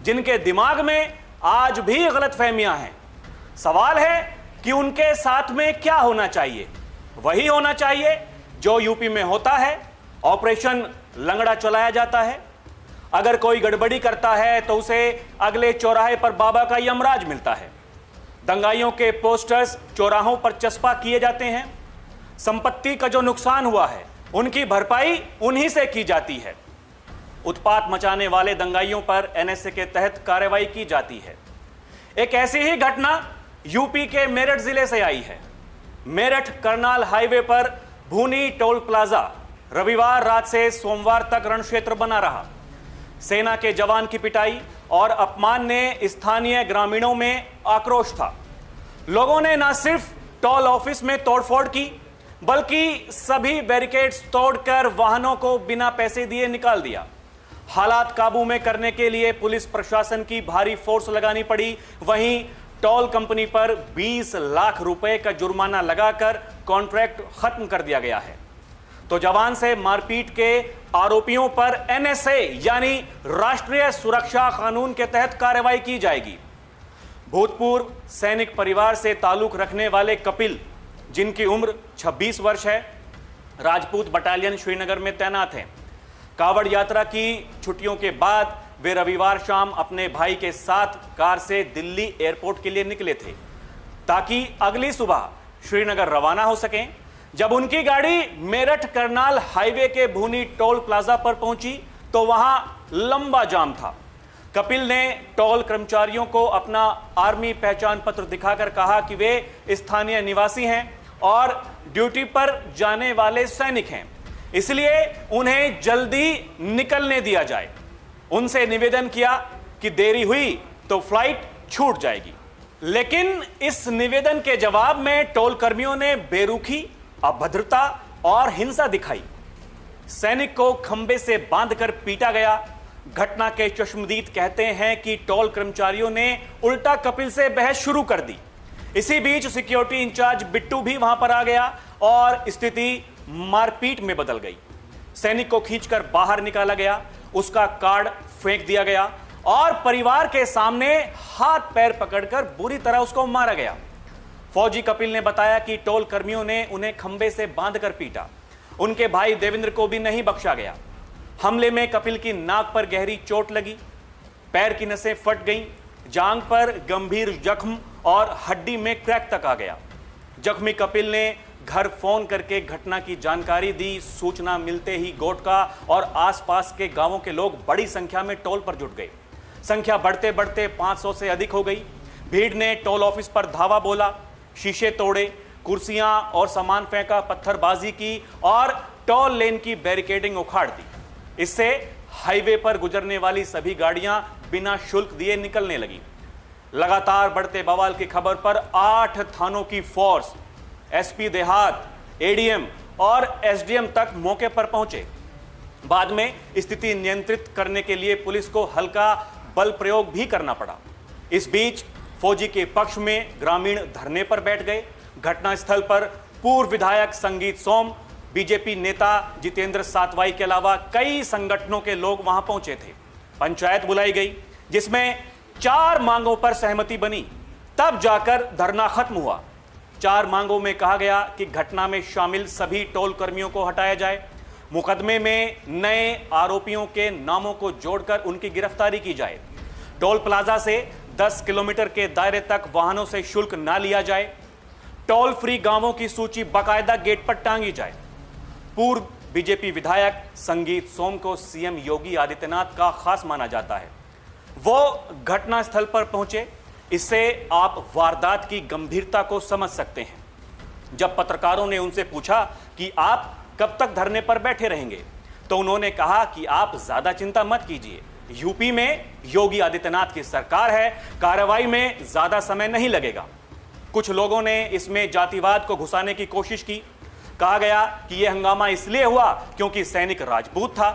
जिनके दिमाग में आज भी गलतफहमियां हैं। सवाल है कि उनके साथ में क्या होना चाहिए? वही होना चाहिए जो यूपी में होता है, ऑपरेशन लंगड़ा चलाया जाता है। अगर कोई गड़बड़ी करता है तो उसे अगले चौराहे पर बाबा का यमराज मिलता है। दंगाइयों के पोस्टर्स चौराहों पर चस्पा किए जाते हैं। संपत्ति का जो नुकसान हुआ है उनकी भरपाई उन्हीं से की जाती है। उत्पात मचाने वाले दंगाइयों पर एनएसए के तहत कार्रवाई की जाती है। एक ऐसी ही घटना यूपी के मेरठ जिले से आई है। मेरठ करनाल हाईवे पर भूनी टोल प्लाजा रविवार रात से सोमवार तक रणक्षेत्र बना रहा। सेना के जवान की पिटाई और अपमान ने स्थानीय ग्रामीणों में आक्रोश था। लोगों ने न सिर्फ टोल ऑफिस में तोड़फोड़ की, बल्कि सभी बैरिकेड्स तोड़कर वाहनों को बिना पैसे दिए निकाल दिया। हालात काबू में करने के लिए पुलिस प्रशासन की भारी फोर्स लगानी पड़ी। वहीं टोल कंपनी पर 20 लाख रुपए का जुर्माना लगाकर कॉन्ट्रैक्ट खत्म कर दिया गया है। तो जवान से मारपीट के आरोपियों पर एनएसए यानी राष्ट्रीय सुरक्षा कानून के तहत कार्रवाई की जाएगी। भूतपूर्व सैनिक परिवार से ताल्लुक रखने वाले कपिल, जिनकी उम्र 26 वर्ष है, राजपूत बटालियन श्रीनगर में तैनात हैं। कावड़ यात्रा की छुट्टियों के बाद वे रविवार शाम अपने भाई के साथ कार से दिल्ली एयरपोर्ट के लिए निकले थे ताकि अगली सुबह श्रीनगर रवाना हो सकें। जब उनकी गाड़ी मेरठ करनाल हाईवे के भूनी टोल प्लाजा पर पहुंची तो वहां लंबा जाम था। कपिल ने टोल कर्मचारियों को अपना आर्मी पहचान पत्र दिखाकर कहा कि वे स्थानीय निवासी हैं और ड्यूटी पर जाने वाले सैनिक हैं, इसलिए उन्हें जल्दी निकलने दिया जाए। उनसे निवेदन किया कि देरी हुई तो फ्लाइट छूट जाएगी। लेकिन इस निवेदन के जवाब में टोल कर्मियों ने बेरुखी, अभद्रता और हिंसा दिखाई। सैनिक को खंबे से बांधकर पीटा गया। घटना के चश्मदीद कहते हैं कि टोल कर्मचारियों ने उल्टा कपिल से बहस शुरू कर दी। इसी बीच सिक्योरिटी इंचार्ज बिट्टू भी वहां पर आ गया और स्थिति मारपीट में बदल गई। सैनिक को खींचकर बाहर निकाला गया, उसका कार्ड फेंक दिया गया और परिवार के सामने हाथ पैर पकड़कर बुरी तरह उसको मारा गया। फौजी कपिल ने बताया कि टोल कर्मियों ने उन्हें खंबे से बांधकर पीटा। उनके भाई देवेंद्र को भी नहीं बख्शा गया। हमले में कपिल की नाक पर गहरी चोट लगी, पैर की नसें फट गईं, जांघ पर गंभीर जख्म और हड्डी में क्रैक तक आ गया। जख्मी कपिल ने घर फोन करके घटना की जानकारी दी। सूचना मिलते ही गोटका और आसपास के गांवों के लोग बड़ी संख्या में टोल पर जुट गए। संख्या बढ़ते बढ़ते 500 से अधिक हो गई। भीड़ ने टोल ऑफिस पर धावा बोला, शीशे तोड़े, कुर्सियां और सामान फेंका, पत्थरबाजी की और टोल लेन की बैरिकेडिंग उखाड़ दी। इससे हाईवे पर गुजरने वाली सभी गाड़ियां बिना शुल्क दिए निकलने लगी। लगातार बढ़ते बवाल की खबर पर 8 थानों की फोर्स, एसपी देहात, एडीएम और एसडीएम तक मौके पर पहुंचे। बाद में स्थिति नियंत्रित करने के लिए पुलिस को हल्का बल प्रयोग भी करना पड़ा। इस बीच फौजी के पक्ष में ग्रामीण धरने पर बैठ गए। घटनास्थल पर पूर्व विधायक संगीत सोम, बीजेपी नेता जितेंद्र सातवाई के अलावा कई संगठनों के लोग वहां पहुंचे थे। पंचायत बुलाई गई जिसमें 4 मांगों पर सहमति बनी, तब जाकर धरना खत्म हुआ। 4 मांगों में कहा गया कि घटना में शामिल सभी टोल कर्मियों को हटाया जाए, मुकदमे में नए आरोपियों के नामों को जोड़कर उनकी गिरफ्तारी की जाए, टोल प्लाजा से 10 किलोमीटर के दायरे तक वाहनों से शुल्क ना लिया जाए, टोल फ्री गांवों की सूची बाकायदा गेट पर टांगी जाए। पूर्व बीजेपी विधायक संगीत सोम को सीएम योगी आदित्यनाथ का खास माना जाता है। वो घटनास्थल पर पहुंचे। इससे आप वारदात की गंभीरता को समझ सकते हैं। जब पत्रकारों ने उनसे पूछा कि आप कब तक धरने पर बैठे रहेंगे, तो उन्होंने कहा कि आप ज्यादा चिंता मत कीजिए, यूपी में योगी आदित्यनाथ की सरकार है, कार्रवाई में ज्यादा समय नहीं लगेगा। कुछ लोगों ने इसमें जातिवाद को घुसाने की कोशिश की। कहा गया कि यह हंगामा इसलिए हुआ क्योंकि सैनिक राजपूत था।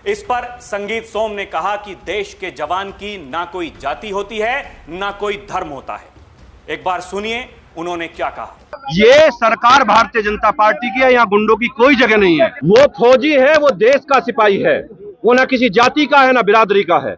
इस पर संगीत सोम ने कहा कि देश के जवान की ना कोई जाति होती है, ना कोई धर्म होता है। एक बार सुनिए उन्होंने क्या कहा। ये सरकार भारतीय जनता पार्टी की है, यहाँ गुंडों की कोई जगह नहीं है। वो फौजी है, वो देश का सिपाही है, वो ना किसी जाति का है ना बिरादरी का है।